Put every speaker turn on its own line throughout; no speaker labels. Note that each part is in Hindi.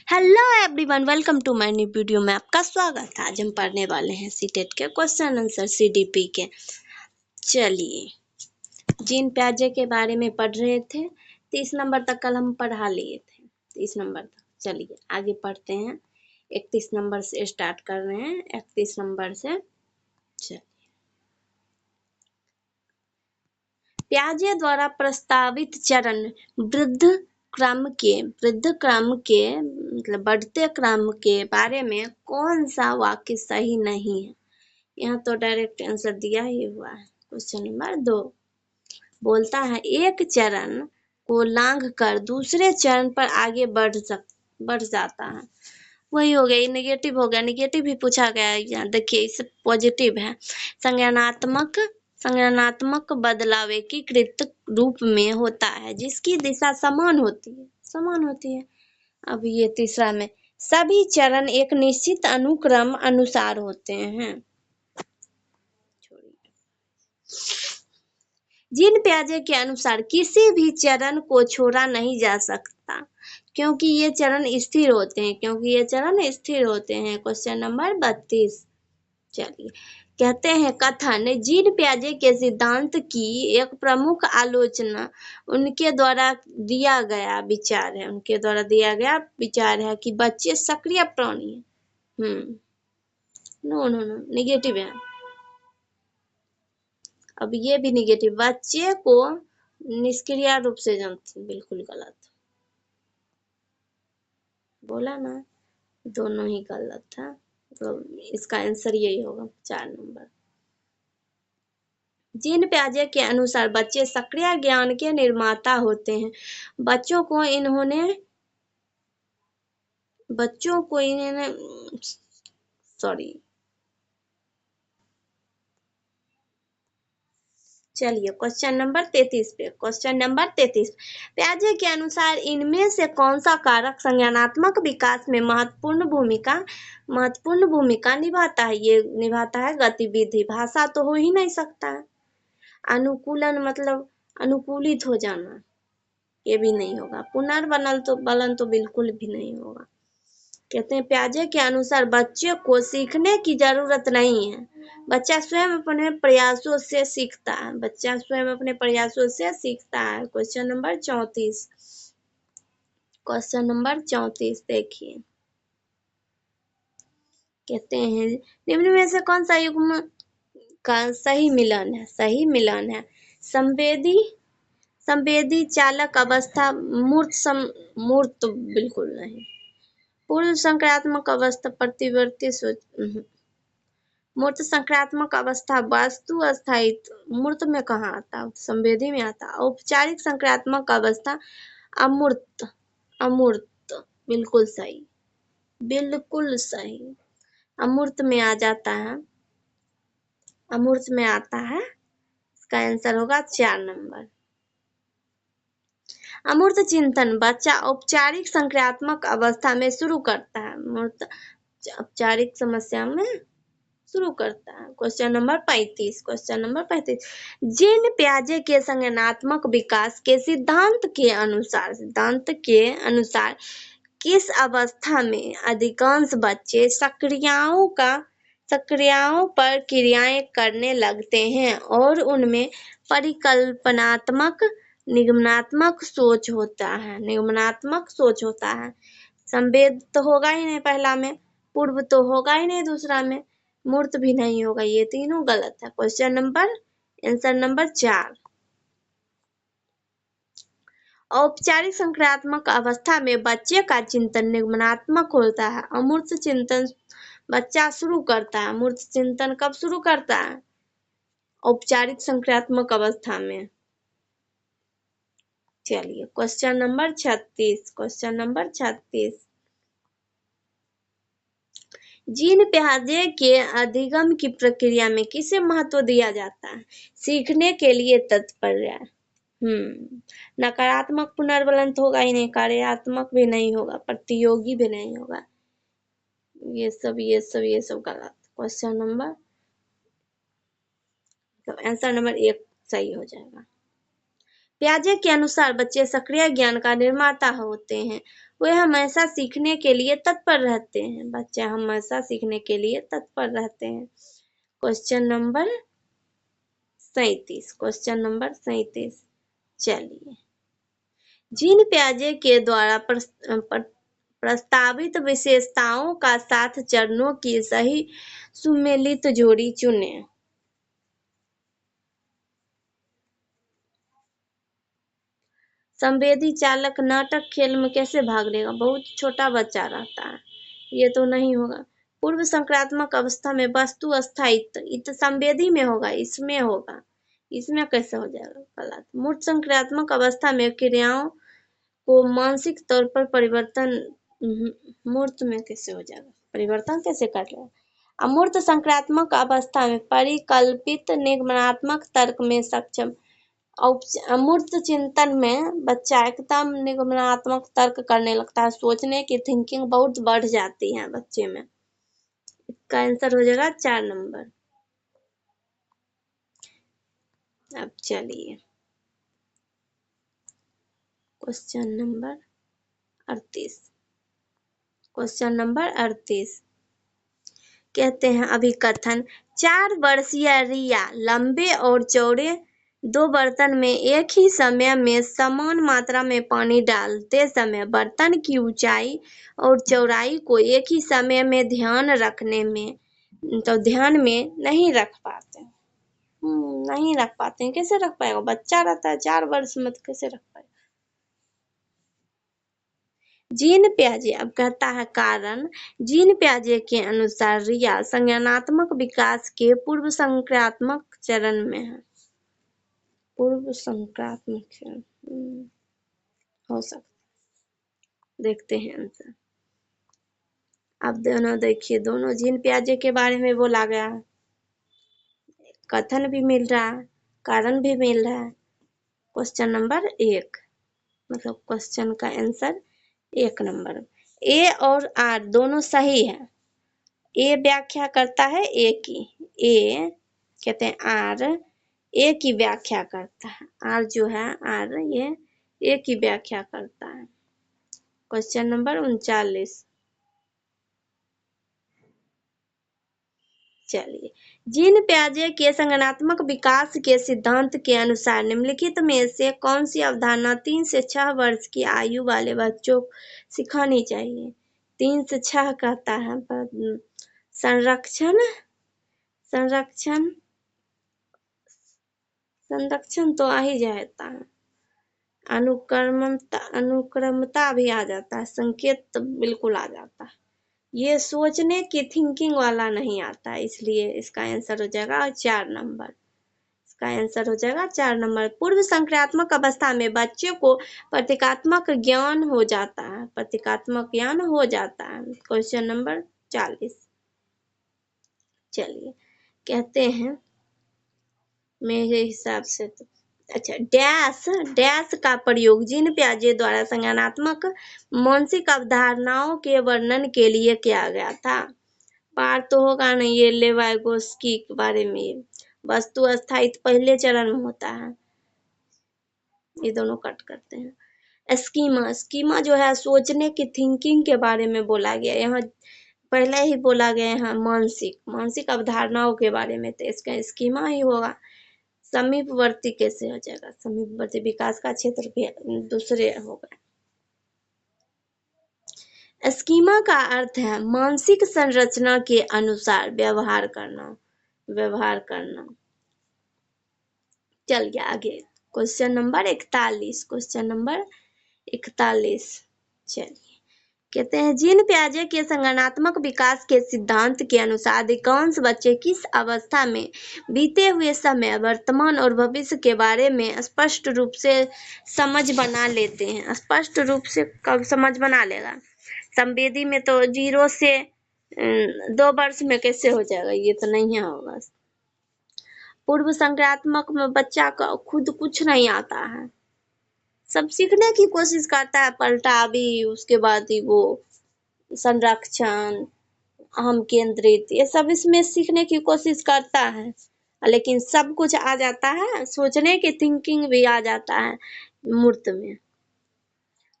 Hello everyone, welcome to my new video में आपका स्वागत है। आज हम पढ़ने वाले हैं सीटेट के क्वेश्चन आंसर सीडीपी के। चलिए, जीन प्याजे के बारे में पढ़ रहे थे। 30 नंबर तक कल हम पढ़ा लिए थे, 30 नंबर तक। चलिए आगे पढ़ते हैं। 31 नंबर से स्टार्ट कर रहे हैं, 31 नंबर से। चलिए, प्याजे द्वारा प्रस्तावित चरण वृद्ध क्रम के मतलब बढ़ते क्रम के बारे में कौन सा वाक्य सही नहीं है? यहाँ तो डायरेक्ट आंसर दिया ही हुआ है। क्वेश्चन नंबर 2 बोलता है एक चरण को लांघ कर दूसरे चरण पर आगे बढ़ जाता है। वही हो गया, ये नेगेटिव हो गया। नेगेटिव भी पूछा गया है यहाँ, देखिए इस पॉजिटिव है। संज्ञानात्मक बदलाव एकीकृत रूप में होता है जिसकी दिशा समान होती है। अब ये तीसरा में सभी चरण एक निश्चित अनुक्रम अनुसार होते हैं। जीन प्याजे के अनुसार किसी भी चरण को छोड़ा नहीं जा सकता क्योंकि ये चरण स्थिर होते हैं। Question number 32। चलिए, कहते हैं कथन जीन प्याजे के सिद्धांत की एक प्रमुख आलोचना उनके द्वारा दिया गया विचार है कि बच्चे सक्रिय प्राणी हैं। नो नेगेटिव है। अब ये भी नेगेटिव, बच्चे को निष्क्रिय रूप से जानते हैं, बिल्कुल गलत बोला ना, दोनों ही गलत था। तो इसका आंसर यही होगा 4 नंबर। जीन प्याजे के अनुसार बच्चे सक्रिय ज्ञान के निर्माता होते हैं। बच्चों को इन्होंने सॉरी। चलिए क्वेश्चन नंबर 33 पे। प्याजे के अनुसार इनमें से कौन सा कारक संज्ञानात्मक विकास में महत्वपूर्ण भूमिका निभाता है? ये निभाता है गतिविधि। भाषा तो हो ही नहीं सकता है। अनुकूलन मतलब अनुकूलित हो जाना, ये भी नहीं होगा। पुनर्बलन तो बिल्कुल भी नहीं होगा। कहते हैं प्याजे के अनुसार बच्चे को सीखने की जरूरत नहीं है, बच्चा स्वयं अपने प्रयासों से सीखता है। क्वेश्चन नंबर 34 देखिए, कहते हैं निम्न में से कौन सा युग्म का सही मिलन है? संवेदी चालक अवस्था, मूर्त बिल्कुल नहीं। पूर्व संक्रियात्मक अवस्था, प्रतिवर्ती सोच, मूर्त संक्रियात्मक अवस्था, वास्तु अस्थायित्व, मूर्त में कहाँ आता है? संवेदी में आता। औपचारिक संक्रियात्मक अवस्था, अमूर्त बिल्कुल सही। अमूर्त में आता है। इसका आंसर होगा 4 नंबर। अमूर्त चिंतन बच्चा औपचारिक संक्रियात्मक अवस्था में शुरू करता है, मूर्त औपचारिक समस्या में शुरू करता है। Question number 35। जीन प्याजे के संज्ञानात्मक विकास के सिद्धांत के अनुसार किस अवस्था में अधिकांश बच्चे सक्रियाओं पर क्रियाएं करने लगते हैं और उनमें परिकल्पनात्मक निगमनात्मक सोच होता है। संवेद तो होगा ही नहीं पहला में, पूर्व तो होगा ही नहीं दूसरा में, मूर्त भी नहीं होगा। ये तीनों गलत है। Answer number 4। औपचारिक संक्रियात्मक अवस्था में बच्चे का चिंतन निगमनात्मक होता है। अमूर्त चिंतन बच्चा शुरू करता है। अमूर्त चिंतन कब शुरू करता है? औपचारिक संक्रियात्मक अवस्था में। चलिए क्वेश्चन नंबर 36। जीन प्याजे के अधिगम की प्रक्रिया में किसे महत्व दिया जाता है? सीखने के लिए तत्पर। नकारात्मक पुनर्बलन तो होगा ही नहीं, कार्यात्मक भी नहीं होगा, प्रतियोगी भी नहीं होगा। ये सब गलत। क्वेश्चन नंबर आंसर नंबर 1 सही हो जाएगा। पियाजे के अनुसार बच्चे सक्रिय ज्ञान का निर्माता होते हैं, वे हमेशा सीखने के लिए तत्पर रहते हैं। बच्चे हमेशा सीखने के लिए तत्पर रहते हैं। Question number 37। चलिए, जीन पियाजे के द्वारा प्रस्तावित विशेषताओं का सात चरणों की सही सुमेलित जोड़ी चुनें। संवेदी चालक नाटक खेल में कैसे भाग लेगा? बहुत छोटा बच्चा रहता है, ये तो नहीं होगा। पूर्व संक्रात्मक अवस्था में वस्तु स्थायित्व संवेदी में होगा, इसमें होगा, इसमें कैसे हो जाएगा? गलत। मूर्त संक्रात्मक अवस्था में क्रियाओं को मानसिक तौर पर परिवर्तन, मूर्त में कैसे हो जाएगा? परिवर्तन कैसे कर रहे हैं? अमूर्त संक्रात्मक अवस्था में परिकल्पित निगमनात्मक तर्क में सक्षम। अमूर्त चिंतन में बच्चा एकदम निगमनात्मक तर्क करने लगता है, सोचने की थिंकिंग बहुत बढ़ जाती है बच्चे में। इसका आंसर हो जाएगा 4 नंबर। अब चलिए, क्वेश्चन नंबर 38 कहते हैं अभिकथन। 4 वर्षीय रिया लंबे और चौड़े 2 बर्तन में एक ही समय में समान मात्रा में पानी डालते समय बर्तन की ऊंचाई और चौड़ाई को एक ही समय में ध्यान में नहीं रख पाते। नहीं रख पाते हैं, कैसे रख पाएगा? बच्चा रहता है 4 वर्ष में, तो कैसे रख पाएगा? जीन पियाजे अब कहता है कारण। जीन पियाजे के अनुसार रिया संज्ञानात्मक विकास के पूर्व संक्रात्मक चरण में है। पूर्व संक्रात्मक चरण हो सकता, देखते हैं आंसर। अब दोनों देखिए, दोनों जीन पियाजे के बारे में बोला गया है, कथन भी मिल रहा है, कारण भी मिल रहा है। क्वेश्चन नंबर 1, मतलब क्वेश्चन का आंसर 1 नंबर। ए और आर दोनों सही है। ए व्याख्या करता है ए की, ए कहते हैं आर ए की व्याख्या करता है। आर जो है आर, ये ए की व्याख्या करता है। Question number 39। चलिए, जीन पियाजे के संज्ञानात्मक विकास के सिद्धांत के अनुसार निम्नलिखित में से कौन सी अवधारणा 3 से 6 वर्ष की आयु वाले बच्चों को सिखानी चाहिए? 3 से 6 कहता है। संरक्षण तो आ ही जाता है, अनुक्रमता भी आ जाता है, संकेत तो बिल्कुल आ जाता है, ये सोचने की थिंकिंग वाला नहीं आता, इसलिए इसका आंसर हो जाएगा 4 नंबर। इसका आंसर हो जाएगा 4 नंबर। पूर्व संक्रात्मक अवस्था में बच्चे को प्रतीकात्मक ज्ञान हो जाता है, प्रतीकात्मक ज्ञान हो जाता है। Question number 40। चलिए, कहते हैं मेरे हिसाब से तो अच्छा, डैश का प्रयोग जीन पियाजे द्वारा संज्ञानात्मक मानसिक अवधारणाओं के वर्णन के लिए किया गया था। पार तो होगा नहीं, ये लेवाइगोस्की के बारे में। वस्तु स्थायित्व पहले चरण में होता है, ये दोनों कट करते हैं। स्कीमा जो है सोचने की थिंकिंग के बारे में बोला गया, यहाँ पहले ही बोला गया है मानसिक अवधारणाओं के बारे में, तो इसका स्कीमा ही होगा। समीपवर्ती कैसे हो जाएगा? समीपवर्ती विकास का क्षेत्र भी दूसरे होगा। स्कीमा का अर्थ है मानसिक संरचना के अनुसार व्यवहार करना। चल गया आगे। Question number 41। चलिए, कहते हैं जीन पियाजे के संज्ञानात्मक विकास के सिद्धांत के अनुसार अधिकांश बच्चे किस अवस्था में बीते हुए समय, वर्तमान और भविष्य के बारे में स्पष्ट रूप से समझ बना लेते हैं? स्पष्ट रूप से कब समझ बना लेगा? संवेदी में तो 0 से 2 वर्ष में कैसे हो जाएगा? ये तो नहीं होगा। पूर्व संक्रात्मक में बच्चा का खुद कुछ नहीं आता है, सब सीखने की कोशिश करता है, पलटा भी, उसके बाद ही वो संरक्षण, अहम केंद्रित, ये सब इसमें सीखने की कोशिश करता है। लेकिन सब कुछ आ जाता है, सोचने की थिंकिंग भी आ जाता है मूर्त में।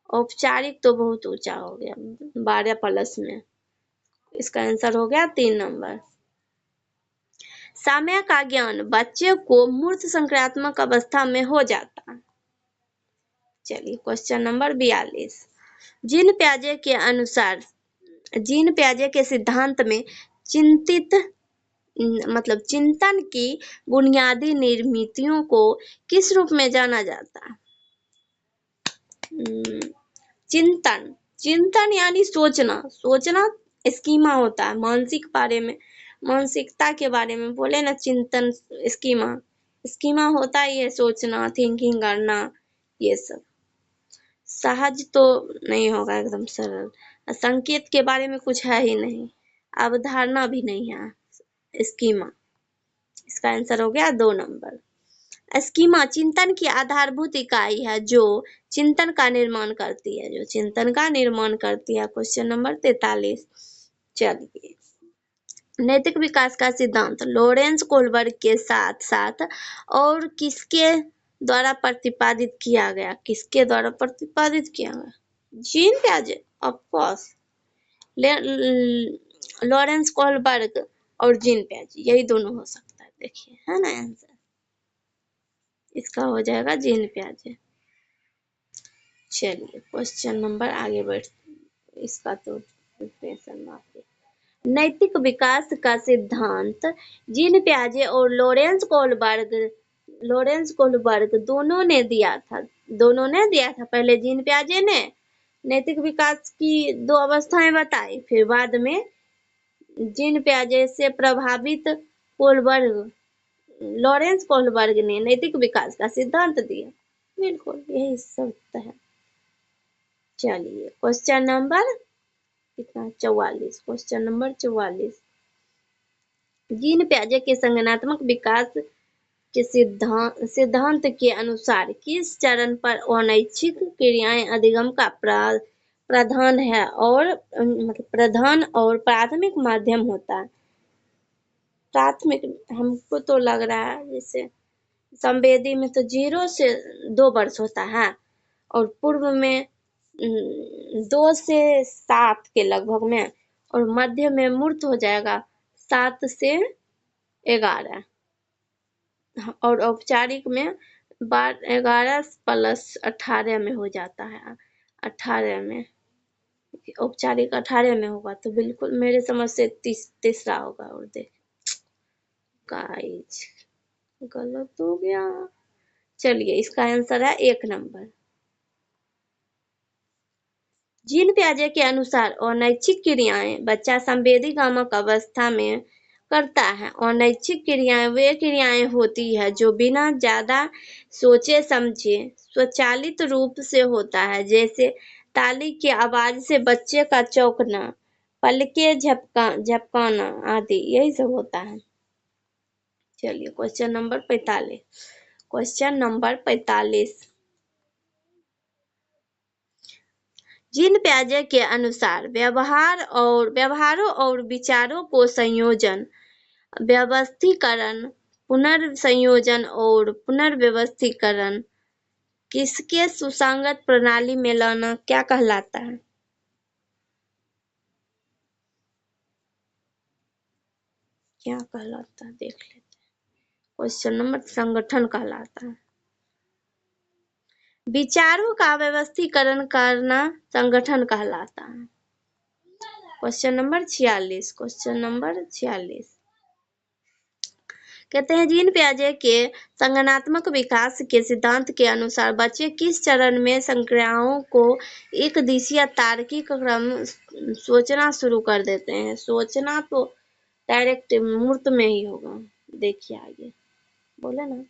औपचारिक तो बहुत ऊंचा हो गया 12+ में। इसका आंसर हो गया 3 नंबर। समय का ज्ञान बच्चे को मूर्त संक्रियात्मक अवस्था में हो जाता है। चलिए क्वेश्चन नंबर 42। जीन पियाजे के अनुसार जीन पियाजे के सिद्धांत में चिंतन की बुनियादी निर्मितियों को किस रूप में जाना जाता है? चिंतन यानी सोचना स्कीमा होता है। मानसिकता के बारे में बोले ना, चिंतन स्कीमा होता ही है, सोचना, थिंकिंग करना, ये सब सहज तो नहीं होगा, एकदम सरल। संकेत के बारे में कुछ है ही नहीं, अवधारणा भी नहीं है, स्कीमा। इसका आंसर हो गया 2 नंबर। स्कीमा चिंतन की आधारभूत इकाई है जो चिंतन का निर्माण करती है। Question number 43। चलिए, नैतिक विकास का सिद्धांत लॉरेंस कोहलबर्ग के साथ साथ और किसके द्वारा प्रतिपादित किया गया? जीन पियाजे, ऑफ कोर्स, लॉरेंस कोहलबर्ग और जीन पियाजे, यही दोनों हो सकता है। देखिए, है ना आंसर, इसका हो जाएगा जीन पियाजे। चलिए क्वेश्चन नंबर आगे बढ़, इसका तो प्रिपरेशन माफी। नैतिक विकास का सिद्धांत जीन पियाजे और लॉरेंस कोहलबर्ग दोनों ने दिया था। पहले जीन पियाजे ने नैतिक विकास की 2 अवस्थाएं बताई, फिर बाद में जीन पियाजे से प्रभावित लॉरेंस कोहलबर्ग ने नैतिक विकास का सिद्धांत दिया। बिल्कुल यही सत्य है। चलिए क्वेश्चन नंबर कितना, 44। Question number 44। जीन पियाजे के संज्ञानात्मक विकास के सिद्धांत के अनुसार किस चरण पर अनैच्छिक क्रियाएं अधिगम का प्रधान है और प्रधान और प्राथमिक माध्यम होता है? प्राथमिक हमको तो लग रहा है जैसे संवेदी में तो 0 से 2 वर्ष होता है, और पूर्व में 2 से 7 के लगभग में, और मध्य में मूर्त हो जाएगा 7 से 11, और औपचारिक में 11+18 में हो जाता है। 18 में, औपचारिक 18 में होगा, तो बिल्कुल मेरे समझ से तीसरा होगा। और देख गाइस, गलत हो गया। चलिए इसका आंसर है 1 नंबर। जीन पियाजे के अनुसार अनैच्छिक क्रियाएं बच्चा संवेदी गामक अवस्था में करता है। अनैच्छिक क्रियाएं वे क्रियाएं होती है जो बिना ज्यादा सोचे समझे स्वचालित रूप से होता है, जैसे ताली की आवाज से बच्चे का चौंकना, पलकें झपकाना आदि, यही सब होता है। चलिए क्वेश्चन नंबर 45। जीन पियाजे के अनुसार व्यवहारों और विचारों को संयोजन, व्यवस्थीकरण, पुनर्संयोजन और पुनर्व्यवस्थीकरण किसके सुसंगत प्रणाली में लाना क्या कहलाता है? क्या कहलाता है देख लेते हैं। क्वेश्चन नंबर संगठन कहलाता है। विचारों का व्यवस्थीकरण करना संगठन कहलाता है। Question number 46। कहते हैं जीन पियाजे के संज्ञानात्मक विकास के सिद्धांत के अनुसार बच्चे किस चरण में संक्रियाओं को एक दिशीय तार्किक क्रम सोचना शुरू कर देते हैं? सोचना तो डायरेक्ट मूर्त में ही होगा। देखिए आगे बोले ना,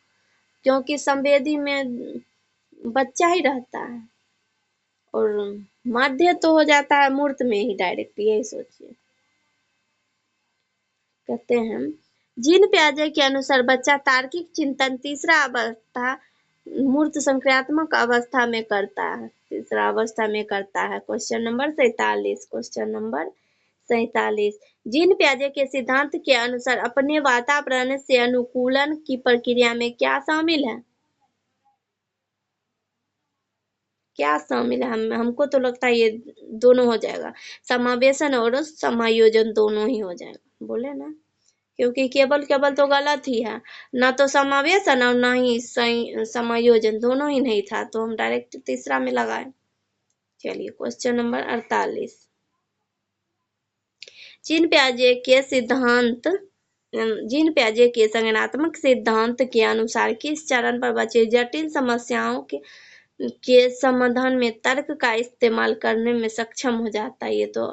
क्योंकि संवेदी में बच्चा ही रहता है, और मध्य तो हो जाता है मूर्त में ही डायरेक्ट, यही सोचिए। कहते हैं जीन पियाजे के अनुसार बच्चा तार्किक चिंतन तीसरा अवस्था मूर्त संक्रियात्मक अवस्था में करता है। Question number 47। 47। जीन पियाजे के सिद्धांत के अनुसार अपने वातावरण से अनुकूलन की प्रक्रिया में क्या शामिल है? क्या शामिल है? हमको तो लगता है ये दोनों हो जाएगा, समावेशन और समायोजन दोनों ही हो जाएगा, बोले ना, क्योंकि केवल तो गलत ही है, ना तो समावेशन और ना ही समायोजन, दोनों ही नहीं था, तो हम डायरेक्ट तीसरा में लगाए। चलिए क्वेश्चन नंबर 48। जीन पियाजे के सिद्धांत जीन पियाजे के संज्ञानात्मक सिद्धांत के अनुसार किस चरण पर बच्चे जटिल समस्याओं के समाधान में तर्क का इस्तेमाल करने में सक्षम हो जाता है? ये तो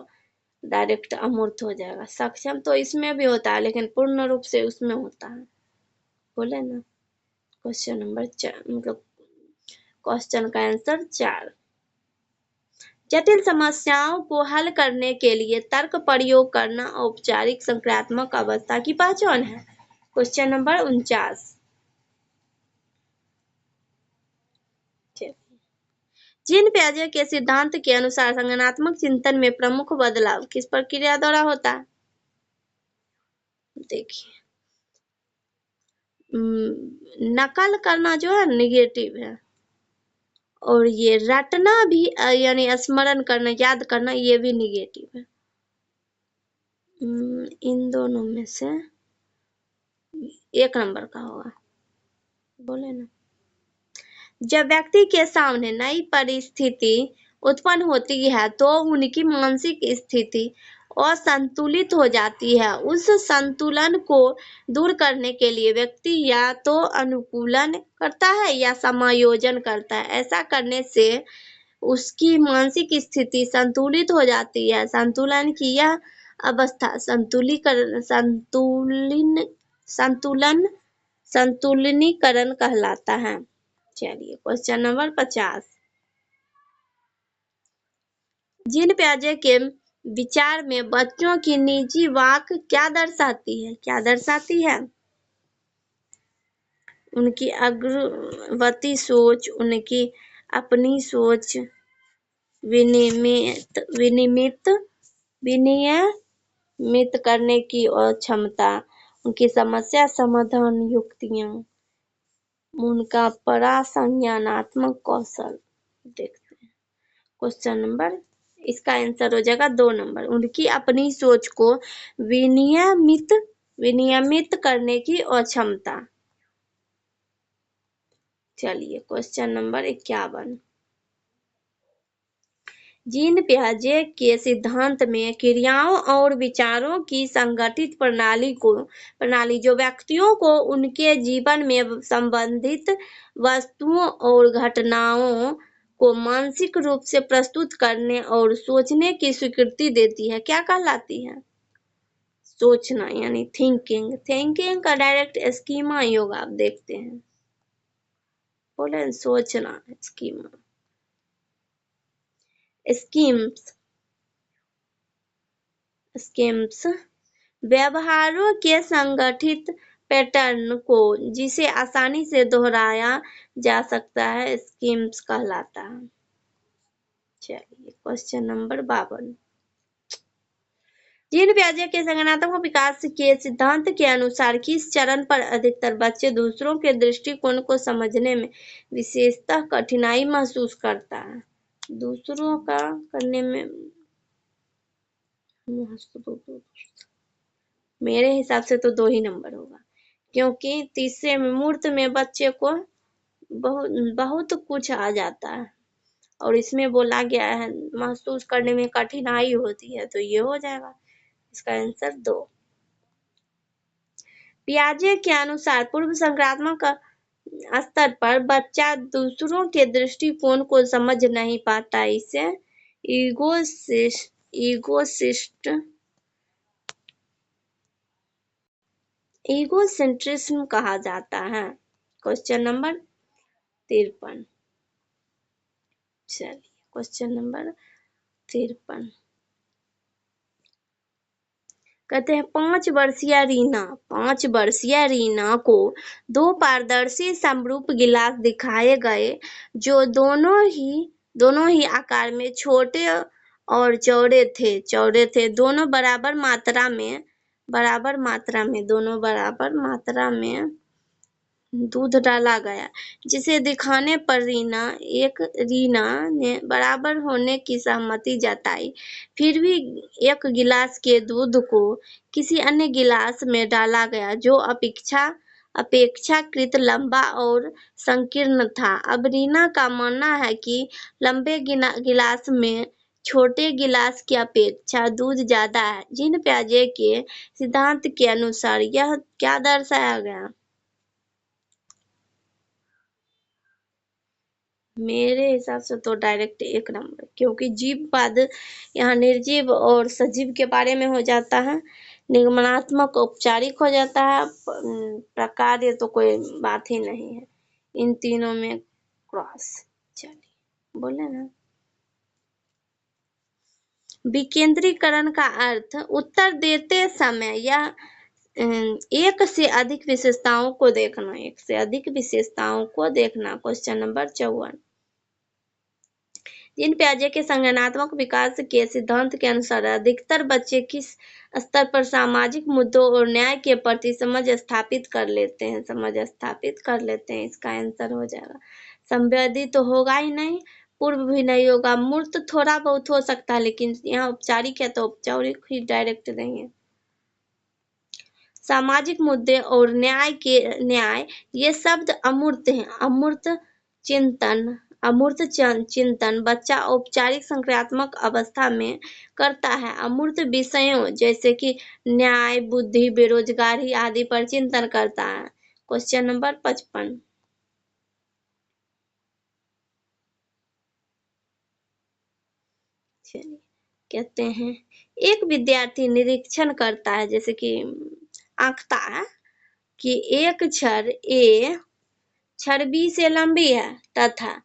डायरेक्ट अमूर्त हो जाएगा। सक्षम तो इसमें भी होता है, लेकिन पूर्ण रूप से उसमें होता है, बोले ना। क्वेश्चन नंबर 4, मतलब क्वेश्चन का आंसर 4। जटिल समस्याओं को हल करने के लिए तर्क प्रयोग करना औपचारिक संक्रियात्मक अवस्था की पहचान है। Question number 49। जीन पियाजे के सिद्धांत के अनुसार संज्ञानात्मक चिंतन में प्रमुख बदलाव किस प्रक्रिया द्वारा होता है? देखिए, नकल करना जो है निगेटिव है, और ये रटना भी यानी स्मरण करना, याद करना, ये भी निगेटिव है। इन दोनों में से एक नंबर का होगा, बोले ना। जब व्यक्ति के सामने नई परिस्थिति उत्पन्न होती है तो उनकी मानसिक स्थिति असंतुलित हो जाती है। उस संतुलन को दूर करने के लिए व्यक्ति या तो अनुकूलन करता है या समायोजन करता है। ऐसा करने से उसकी मानसिक स्थिति संतुलित हो जाती है। संतुलन की यह अवस्था संतुलनीकरण कहलाता है। चलिए क्वेश्चन नंबर 50। जीन पियाजे के विचार में बच्चों की निजी वाक क्या दर्शाती है? क्या दर्शाती है? उनकी अग्रवर्ती सोच, उनकी अपनी सोच, विनियमित करने की क्षमता, उनकी समस्या समाधान युक्तियां, उनका परासंज्ञानात्मक कौशल। देखते हैं क्वेश्चन नंबर, इसका आंसर हो जाएगा 2 नंबर। उनकी अपनी सोच को विनियमित करने की अक्षमता। चलिए क्वेश्चन नंबर 51। जीन पियाजे के सिद्धांत में क्रियाओं और विचारों की संगठित प्रणाली जो व्यक्तियों को उनके जीवन में संबंधित वस्तुओं और घटनाओं को मानसिक रूप से प्रस्तुत करने और सोचने की स्वीकृति देती है, क्या कहलाती है? सोचना यानी थिंकिंग का डायरेक्ट स्कीमा ही होगा, आप देखते हैं, बोले सोचना, स्कीम्स व्यवहारों के संगठित पैटर्न को जिसे आसानी से दोहराया जा सकता है, स्कीम्स कहलाता है। चलिए क्वेश्चन नंबर 52। जीन पियाजे के संज्ञानात्मक विकास के सिद्धांत के अनुसार किस चरण पर अधिकतर बच्चे दूसरों के दृष्टिकोण को समझने में विशेषतः कठिनाई महसूस करता है? दूसरों का करने में मेरे हिसाब से तो 2 ही नंबर होगा, क्योंकि तीसरे में मूर्त में बच्चे को बहुत कुछ आ जाता है, और इसमें बोला गया है महसूस करने में कठिनाई होती है, तो ये हो जाएगा इसका आंसर 2। पियाजे के अनुसार पूर्व संक्रामक स्तर पर बच्चा दूसरों के दृष्टिकोण को समझ नहीं पाता, इसे ईगोसेंट्रिज्म कहा जाता है। Question number 53। चलिए क्वेश्चन नंबर 53 कहते हैं 5 वर्षीय रीना को 2 पारदर्शी समरूप गिलास दिखाए गए जो दोनों ही आकार में छोटे और चौड़े थे दोनों बराबर मात्रा में दोनों बराबर मात्रा में दूध डाला गया, जिसे दिखाने पर रीना ने बराबर होने की सहमति जताई। फिर भी एक गिलास के दूध को किसी अन्य गिलास में डाला गया जो अपेक्षाकृत लंबा और संकीर्ण था। अब रीना का मानना है कि लंबे गिलास में छोटे गिलास की अपेक्षा दूध ज्यादा है। जीन पियाजे के सिद्धांत के अनुसार यह क्या दर्शाया गया? मेरे हिसाब से तो डायरेक्ट 1 नंबर, क्योंकि जीव पद यहाँ निर्जीव और सजीव के बारे में हो जाता है, निगमनात्मक औपचारिक हो जाता है, प्रकार्य तो कोई बात ही नहीं है। इन तीनों में क्रॉस। चलिए बोले ना, विकेंद्रीकरण का अर्थ उत्तर देते समय यह एक से अधिक विशेषताओं को देखना। Question number 54। जीन पियाजे के संज्ञानात्मक विकास के सिद्धांत के अनुसार अधिकतर बच्चे किस स्तर पर सामाजिक मुद्दों और न्याय के प्रति समझ स्थापित कर लेते हैं? इसका आंसर हो जाएगा संवेदी। तो होगा ही नहीं, पूर्व भी नहीं होगा, मूर्त थोड़ा बहुत हो सकता है, लेकिन यहाँ औपचारिक है तो औपचारिक ही डायरेक्ट नहीं है। सामाजिक मुद्दे और न्याय ये शब्द अमूर्त हैं। अमूर्त चिंतन बच्चा औपचारिक संक्रियात्मक अवस्था में करता है। अमूर्त विषयों जैसे कि न्याय, बुद्धि, बेरोजगारी आदि पर चिंतन करता है। Question number 55। कहते हैं एक विद्यार्थी निरीक्षण करता है, जैसे कि आंकता है कि एक छड़ B से लंबी है तथा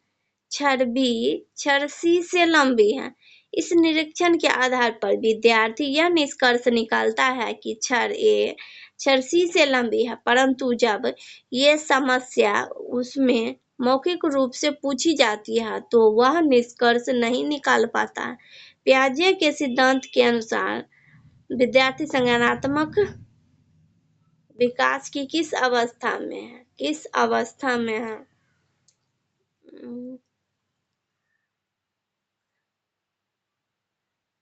छड़ B छड़ C से लंबी है। इस निरीक्षण के आधार पर विद्यार्थी यह निष्कर्ष निकालता है कि छड़ A छड़ C से लंबी है, परंतु जब ये समस्या उसमें मौखिक रूप से पूछी जाती है तो वह निष्कर्ष नहीं निकाल पाता है। पियाजे के सिद्धांत के अनुसार विद्यार्थी संज्ञानात्मक विकास की किस अवस्था में है?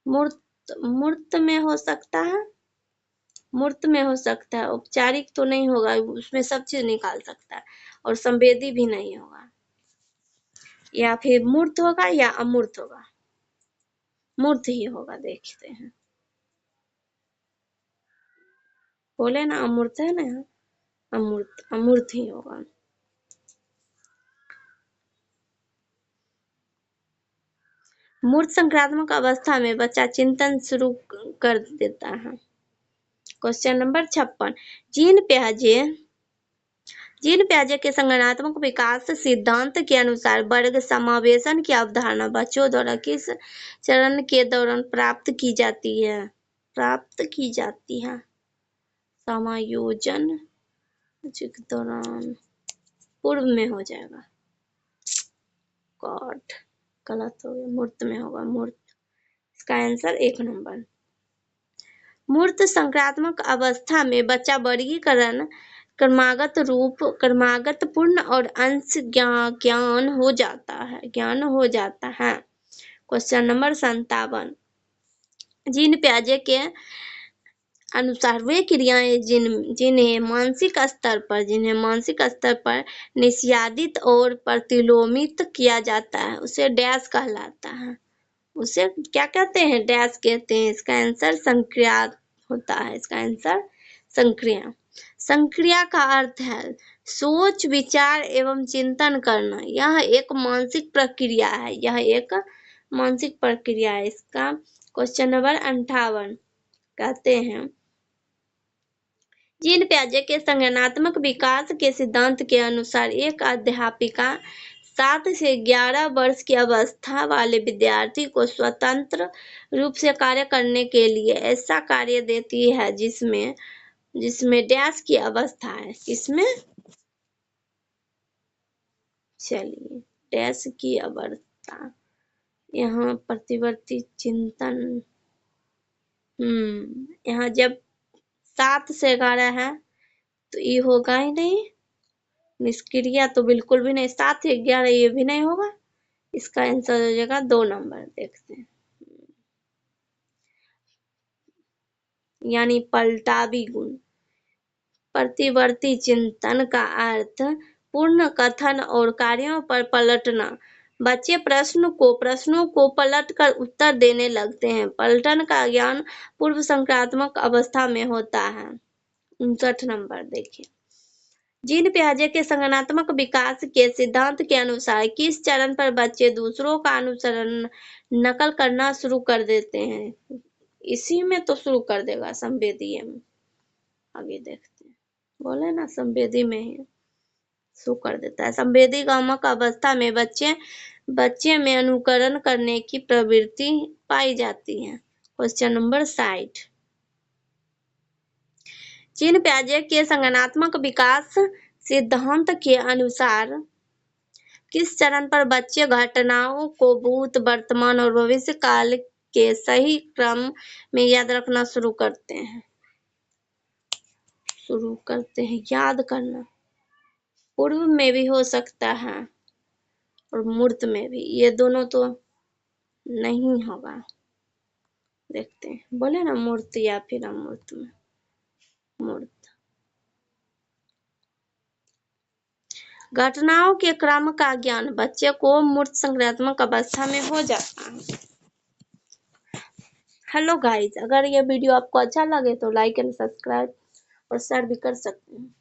मूर्त में हो सकता है, औपचारिक तो नहीं होगा, उसमें सब चीज निकाल सकता है, और संवेदी भी नहीं होगा। या फिर मूर्त होगा या अमूर्त होगा? मूर्त ही होगा, देखते हैं। बोले ना अमूर्त है ना, अमूर्त ही होगा। मूर्त संक्रात्मक अवस्था में बच्चा चिंतन शुरू कर देता है। Question number 56। जीन पियाजे के संज्ञानात्मक विकास सिद्धांत के अनुसार वर्ग समावेशन की अवधारणा बच्चों द्वारा किस चरण के दौरान प्राप्त की जाती है? समायोजन के दौरान। पूर्व में हो जाएगा। गलत हो गया, मूर्त में होगा। इसका आंसर 1 नंबर। मूर्त संक्रात्मक अवस्था में बच्चा वर्गीकरण क्रमागत पूर्ण और अंश ज्ञान हो जाता है। Question number 57। जीन पियाजे के अनुसार वे क्रियाएं जिन्हें मानसिक स्तर पर निष्पादित और प्रतिलोमित किया जाता है उसे डैश कहलाता है। उसे क्या कहते हैं? डैश कहते हैं। इसका आंसर संक्रिया होता है। इसका आंसर संक्रिया का अर्थ है सोच, विचार एवं चिंतन करना। यह एक मानसिक प्रक्रिया है। इसका क्वेश्चन नंबर 58 कहते हैं जीन पियाजे के संज्ञानात्मक विकास के सिद्धांत के अनुसार एक अध्यापिका 7 से 11 वर्ष की अवस्था वाले विद्यार्थी को स्वतंत्र रूप से कार्य करने के लिए ऐसा कार्य देती है जिसमें डैश की अवस्था है। किसमें? चलिए, डैश की अवस्था यहाँ प्रतिवर्ती चिंतन, यहाँ जब 7 से 11 है तो ये होगा ही नहीं। निष्क्रिया तो बिल्कुल भी नहीं, 7 से 11 ये भी नहीं होगा। इसका आंसर हो जाएगा 2 नंबर। देखते हैं, यानी पलटावी गुण। प्रतिवर्ती चिंतन का अर्थ पूर्ण कथन और कार्यों पर पलटना। बच्चे प्रश्नों को पलट कर उत्तर देने लगते हैं। पलटन का ज्ञान पूर्व संक्रात्मक अवस्था में होता है। 59 नंबर देखिए, जीन पियाजे के संज्ञानात्मक विकास के सिद्धांत के अनुसार किस चरण पर बच्चे दूसरों का अनुसरण नकल करना शुरू कर देते हैं? इसी में तो शुरू कर देगा, संवेदीय में। आगे देखते हैं, बोले ना संवेदी में ही शुरू कर देता है। संवेदी गामक अवस्था में बच्चे में अनुकरण करने की प्रवृत्ति पाई जाती है। क्वेश्चन नंबर 60, जीन पियाजे के संज्ञानात्मक विकास सिद्धांत के अनुसार किस चरण पर बच्चे घटनाओं को भूत, वर्तमान और भविष्य काल के सही क्रम में याद रखना शुरू करते हैं? याद करना। पूर्व में भी हो सकता है और मूर्त में भी, ये दोनों तो नहीं होगा। देखते हैं, बोले ना मूर्त या फिर अमूर्त में। मूर्त, घटनाओं के क्रम का ज्ञान बच्चे को मूर्त संज्ञानात्मक अवस्था में हो जाता है। हेलो गाइस, अगर ये वीडियो आपको अच्छा लगे तो लाइक एंड सब्सक्राइब और शेयर भी कर सकते हैं।